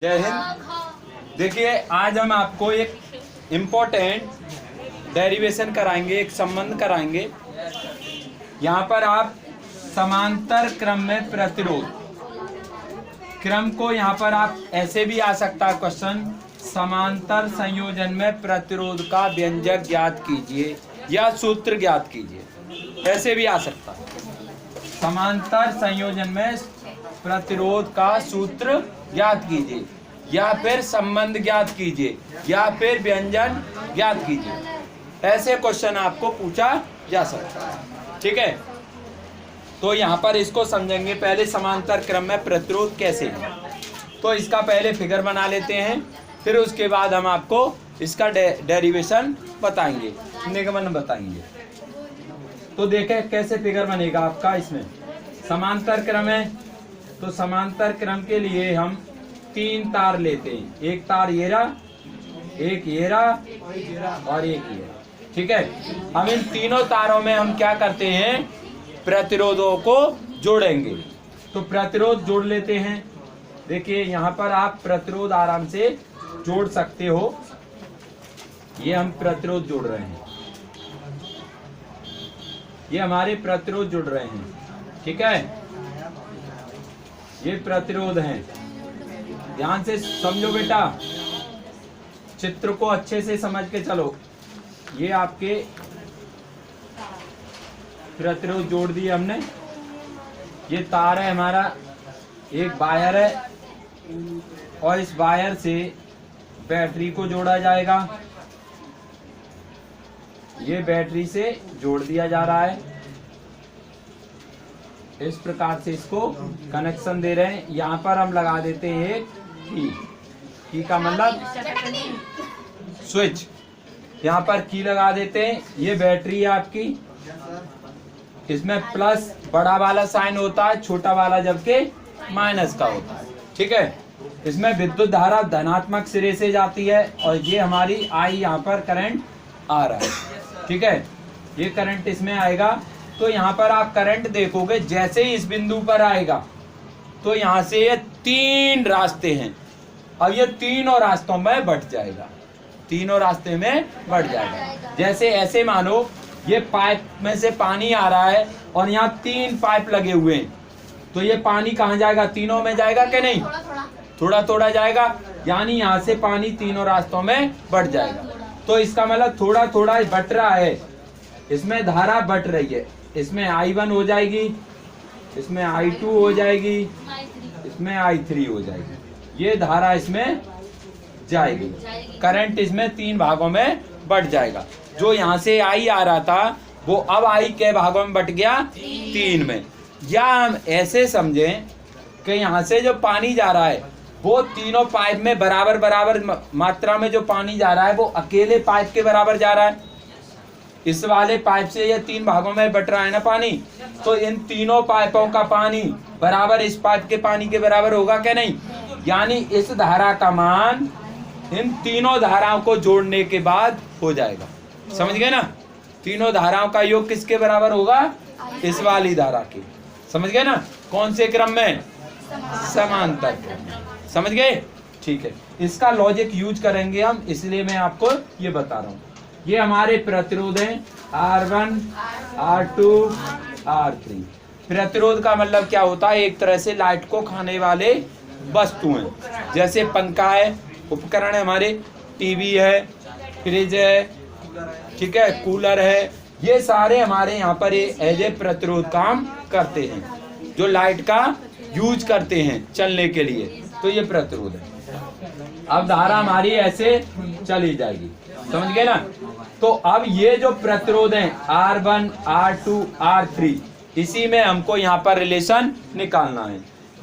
जय हिंद। देखिए आज हम आपको एक इम्पोर्टेंट डेरिवेशन कराएंगे, एक संबंध कराएंगे। यहाँ पर आप समांतर क्रम में प्रतिरोध, क्रम को यहाँ पर आप ऐसे भी आ सकता है क्वेश्चन, समांतर संयोजन में प्रतिरोध का व्यंजक ज्ञात कीजिए या सूत्र ज्ञात कीजिए, ऐसे भी आ सकता है। समांतर संयोजन में प्रतिरोध का सूत्र ज्ञात कीजिए या फिर संबंध ज्ञात कीजिए या फिर व्यंजन ज्ञात कीजिए, ऐसे क्वेश्चन आपको पूछा जा सकता है। ठीक है, तो यहाँ पर इसको समझेंगे। पहले समांतर क्रम में प्रतिरोध कैसे है, तो इसका पहले फिगर बना लेते हैं, फिर उसके बाद हम आपको इसका डेरिवेशन बताएंगे, निगमन बताएंगे। तो देखें कैसे फिगर बनेगा आपका। इसमें समांतर क्रम है तो समांतर क्रम के लिए हम 3 तार लेते हैं, एक तार ये रहा, एक ये रहा और एक ये। ठीक है, हम इन तीनों तारों में हम क्या करते हैं, प्रतिरोधों को जोड़ेंगे। तो प्रतिरोध जोड़ लेते हैं। देखिए यहाँ पर आप प्रतिरोध आराम से जोड़ सकते हो। ये हम प्रतिरोध जोड़ रहे हैं, ये हमारे प्रतिरोध जुड़ रहे हैं। ठीक है, ये प्रतिरोध हैं। ध्यान से समझो बेटा, चित्र को अच्छे से समझ के चलो। ये आपके प्रतिरोध जोड़ दिए हमने। ये तार है हमारा, एक वायर है और इस वायर से बैटरी को जोड़ा जाएगा। ये बैटरी से जोड़ दिया जा रहा है, इस प्रकार से इसको कनेक्शन दे रहे हैं। यहाँ पर हम लगा देते हैं की का मतलब स्विच, यहाँ पर की लगा देते हैं। ये बैटरी है आपकी, इसमें प्लस बड़ा वाला साइन होता है, छोटा वाला जबकि माइनस का होता है। ठीक है, इसमें विद्युत धारा धनात्मक सिरे से जाती है और ये हमारी आई यहाँ पर करंट आ रहा है। ठीक है, ये करंट इसमें आएगा। तो यहाँ पर आप करंट देखोगे, जैसे ही इस बिंदु पर आएगा तो यहाँ से ये 3 रास्ते हैं, अब ये तीनों रास्तों में बट जाएगा, तीनों रास्ते में बढ़ जाएगा। जैसे ऐसे मानो ये पाइप में से पानी आ रहा है और यहाँ 3 पाइप लगे हुए हैं, तो ये पानी कहाँ जाएगा, तीनों में जाएगा कि नहीं, थोड़ा थोड़ा जाएगा, यानी यहाँ से पानी तीनों रास्तों में बढ़ जाएगा। तो इसका मतलब थोड़ा थोड़ा बट रहा है, इसमें धारा बट रही है। इसमें I1 हो जाएगी, इसमें I2 हो जाएगी, इसमें I3 हो जाएगी। ये धारा इसमें जाएगी, करंट इसमें 3 भागों में बट जाएगा। जो यहाँ से I आ रहा था वो अब I के भागों में बट गया 3 में। या हम ऐसे समझें कि यहाँ से जो पानी जा रहा है वो तीनों पाइप में बराबर बराबर मात्रा में जो पानी जा रहा है वो अकेले पाइप के बराबर जा रहा है। इस वाले पाइप से ये 3 भागों में बट रहा है ना पानी, तो इन तीनों पाइपों का पानी बराबर इस पाइप के पानी के बराबर होगा क्या नहीं। यानी इस धारा का मान इन तीनों धाराओं को जोड़ने के बाद हो जाएगा। समझ गए ना, तीनों धाराओं का योग किसके बराबर होगा, इस वाली धारा के। समझ गए ना, कौन से क्रम में, समांतर क्रम में। समझ गए, ठीक है। इसका लॉजिक यूज करेंगे हम, इसलिए मैं आपको ये बता रहा हूँ। ये हमारे प्रतिरोध हैं R1, R2, R3। प्रतिरोध का मतलब क्या होता है, एक तरह से लाइट को खाने वाले वस्तु हैं। जैसे पंखा है, उपकरण है हमारे, टीवी है, फ्रिज है, ठीक है, कूलर है, ये सारे हमारे यहाँ पर एज ए प्रतिरोध काम करते हैं, जो लाइट का यूज करते हैं चलने के लिए। तो ये प्रतिरोध है। अब धारा हमारी ऐसे चली जाएगी, समझ गए ना। तो अब ये जो प्रतिरोध हैं R1, R2, R3, इसी में हमको यहाँ पर रिलेशन निकालना है।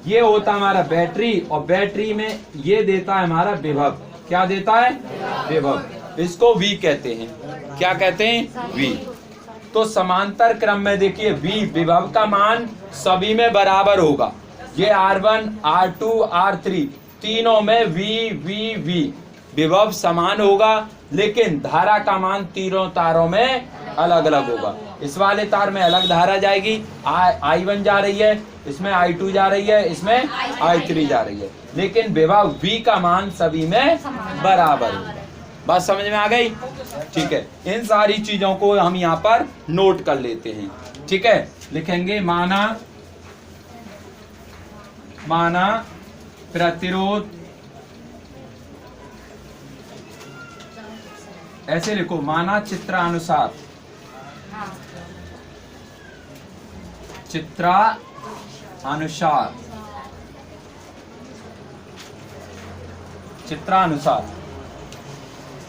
ये होता है हमारा बैटरी, और बैटरी में ये देता है हमारा विभव। क्या देता है, विभव। इसको V कहते हैं। क्या कहते हैं, V। तो समांतर क्रम में देखिए V, विभव का मान सभी में बराबर होगा। ये R1, R2, R3 तीनों में V, V, V। विभव समान होगा, लेकिन धारा का मान तीनों तारों में अलग अलग होगा। इस वाले तार में अलग धारा जाएगी, I1 जा रही है, इसमें I2 जा रही है, इसमें I3 जा रही है, लेकिन विभव V का मान सभी में बराबर होगा। बात समझ में आ गई? ठीक है, इन सारी चीजों को हम यहाँ पर नोट कर लेते हैं। ठीक है, लिखेंगे माना प्रतिरोध, ऐसे लिखो, माना चित्रानुसार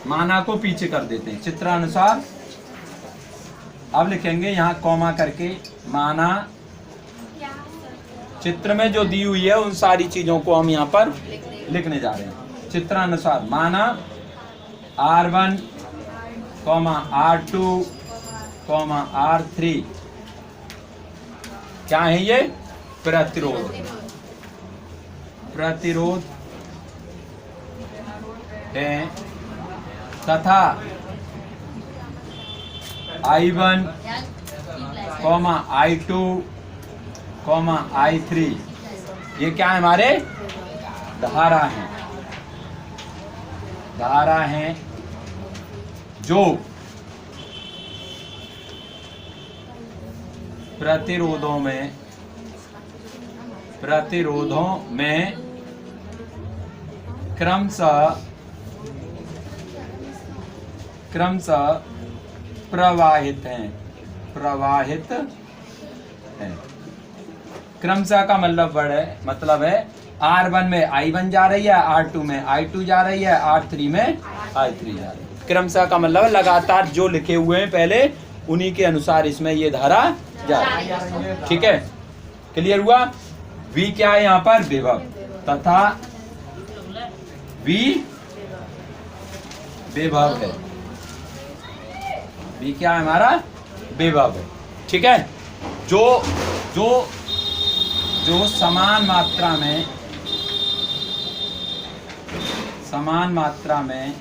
माना को पीछे कर देते हैं, चित्रानुसार। अब लिखेंगे यहाँ कॉमा करके, माना चित्र में जो दी हुई है उन सारी चीजों को हम यहाँ पर लिखने जा रहे हैं। चित्रानुसार माना R1, R2, R3 क्या है? ये प्रतिरोध है तथा I1, I2, I3 ये क्या है? हमारे धारा हैं जो प्रतिरोधों में क्रमशः प्रवाहित हैं। क्रमशः का मतलब है R1 में I1 जा रही है, R2 में I2 जा रही है, R3 में I3 जा रही है। क्रमशः का मतलब लगातार जो लिखे हुए हैं पहले उन्हीं के अनुसार इसमें ये धारा जा रही है। ठीक है, क्लियर हुआ? V क्या है यहाँ पर? विभव, तथा V विभव है। V क्या है? हमारा विभव है। ठीक है, जो समान मात्रा में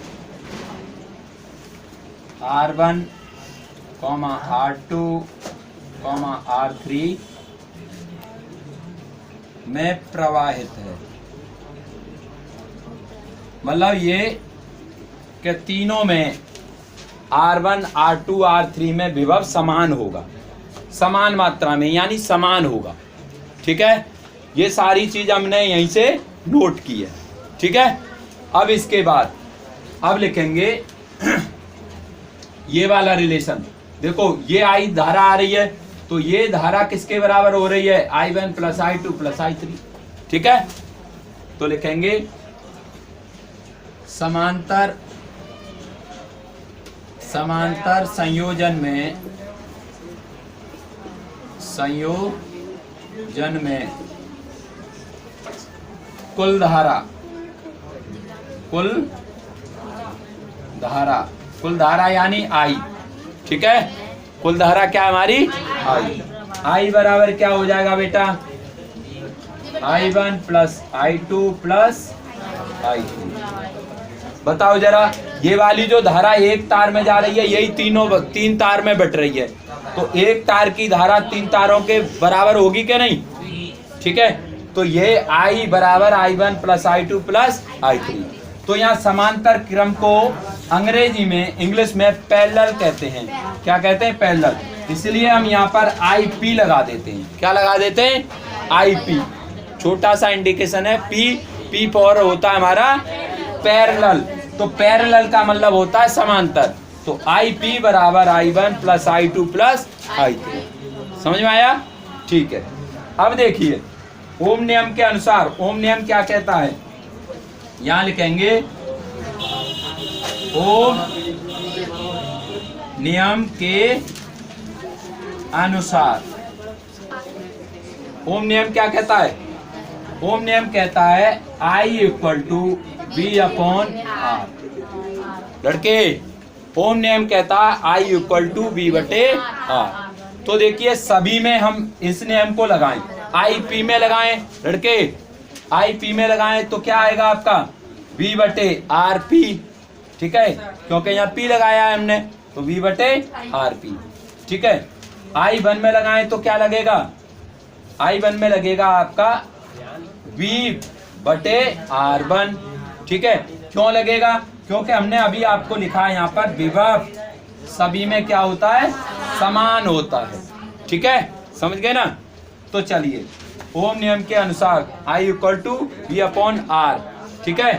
R1, R2, R3 में प्रवाहित है, मतलब ये कि तीनों में R1, R2, R3 में विभव समान होगा, समान मात्रा में, यानी समान होगा। ठीक है, ये सारी चीज हमने यहीं से नोट की है। ठीक है, अब इसके बाद अब लिखेंगे ये वाला रिलेशन। देखो ये I धारा आ रही है, तो ये धारा किसके बराबर हो रही है? I1 plus I2 plus I3। ठीक है, तो लिखेंगे समांतर संयोजन में कुल धारा यानी I। ठीक है, कुल धारा क्या हमारी? I बराबर क्या हो जाएगा बेटा? I1 plus I2 plus I3। बताओ जरा, ये वाली जो धारा एक तार में जा रही है, यही तीन तार में बट रही है, तो एक तार की धारा तीन तारों के बराबर होगी क्या? नहीं। ठीक है, तो ये I बराबर I1 plus I2 plus I3। तो यहाँ समांतर क्रम को अंग्रेजी में, इंग्लिश में पैरेलल कहते हैं। क्या कहते हैं? पैरेलल। इसलिए हम यहाँ पर IP लगा देते हैं। क्या लगा देते हैं? IP। छोटा सा इंडिकेशन है, P फॉर होता है हमारा पैरेलल। तो पैरेलल का मतलब होता है समांतर। तो IP बराबर I1 plus I2 plus I3। समझ में आया? ठीक है, अब देखिए ओम नियम के अनुसार, ओम नियम क्या कहता है? यहां लिखेंगे ओम नियम के अनुसार। ओम नियम क्या कहता है? ओम नियम कहता है I equal to V upon R। लड़के, ओम नियम कहता है I इक्वल टू V बटे R। तो देखिए सभी में हम इस नियम को लगाएं, IP में लगाएं। लड़के IP में लगाएं तो क्या आएगा आपका? V बटे आर पी, ठीक है, क्योंकि यहाँ P लगाया है हमने तो V बटे आर पी, ठीक है। I1 में लगाएं तो क्या लगेगा, I1 में लगेगा आपका V बटे R1, ठीक है। क्यों लगेगा, क्योंकि हमने अभी आपको लिखा है यहाँ पर विभव सभी में क्या होता है, समान होता है, ठीक है, समझ गए ना। तो चलिए ओम नियम के अनुसार I equal to V upon R, ठीक है।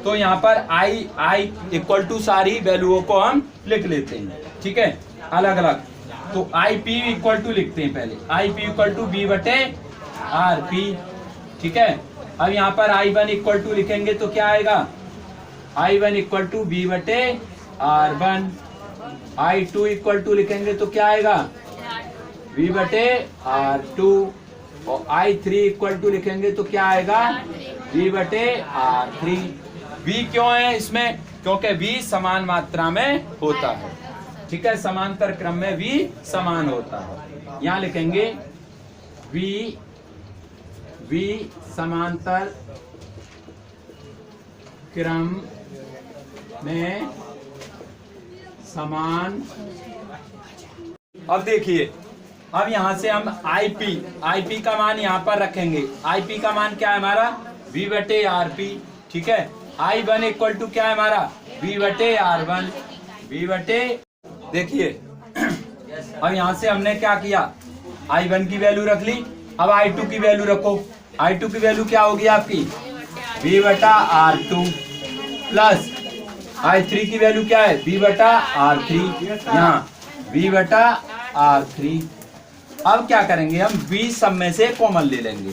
तो यहाँ पर I इक्वल टू सारी वैल्यूओं को हम लिख लेते हैं, ठीक है, अलग अलग। तो IP इक्वल टू लिखते हैं पहले, IP इक्वल टू V बटे RP, ठीक है। अब यहाँ पर I1 इक्वल टू लिखेंगे तो क्या आएगा, I1 इक्वल टू V बटे R1। I2 इक्वल टू लिखेंगे तो क्या आएगा, V बटे R2। और I3 इक्वल टू लिखेंगे तो क्या आएगा, V बटे R3। V क्यों है इसमें, क्योंकि V समान मात्रा में होता है, ठीक है, समांतर क्रम में V समान होता है। यहाँ लिखेंगे V समांतर क्रम में समान। अब देखिए, अब यहां से हम IP का मान यहां पर रखेंगे। IP का मान क्या है हमारा, V बटे RP, ठीक है। I1 इक्वल टू क्या है हमारा, V बटे R1, V बटे, देखिए अब यहां से हमने क्या किया, I1 की वैल्यू रख ली। अब I2 की वैल्यू रखो, I2 की वैल्यू क्या होगी आपकी, V बटा R2 प्लस I3 की वैल्यू क्या है, V बटा R3, यहाँ V बटा R3। अब क्या करेंगे हम, V सब में से कॉमन ले लेंगे,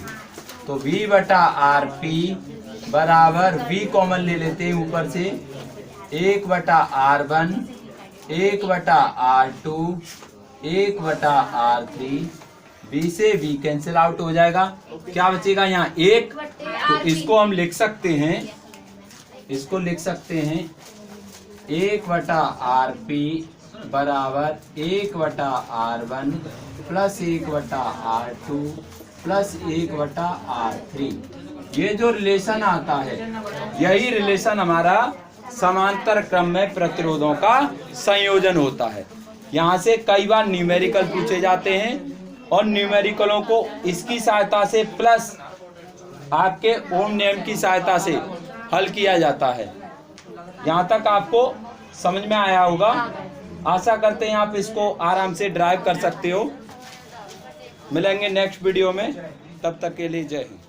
तो V बटा RP बराबर V कॉमन ले लेते हैं ऊपर से, 1 बटा R1, 1 बटा R2, 1 बटा R3। V से V कैंसिल आउट हो जाएगा, क्या बचेगा यहाँ 1। तो इसको हम लिख सकते हैं, इसको लिख सकते हैं 1 बटा RP बराबर 1 बटा R1 प्लस 1 बटा R2 प्लस 1 बटा R3। ये जो रिलेशन आता है, यही रिलेशन हमारा समांतर क्रम में प्रतिरोधों का संयोजन होता है। यहाँ से कई बार न्यूमेरिकल पूछे जाते हैं और न्यूमेरिकलों को इसकी सहायता से प्लस आपके ओम नियम की सहायता से हल किया जाता है। यहाँ तक आपको समझ में आया होगा, आशा करते हैं आप इसको आराम से ड्राइव कर सकते हो। मिलेंगे नेक्स्ट वीडियो में, तब तक के लिए जय हिंद।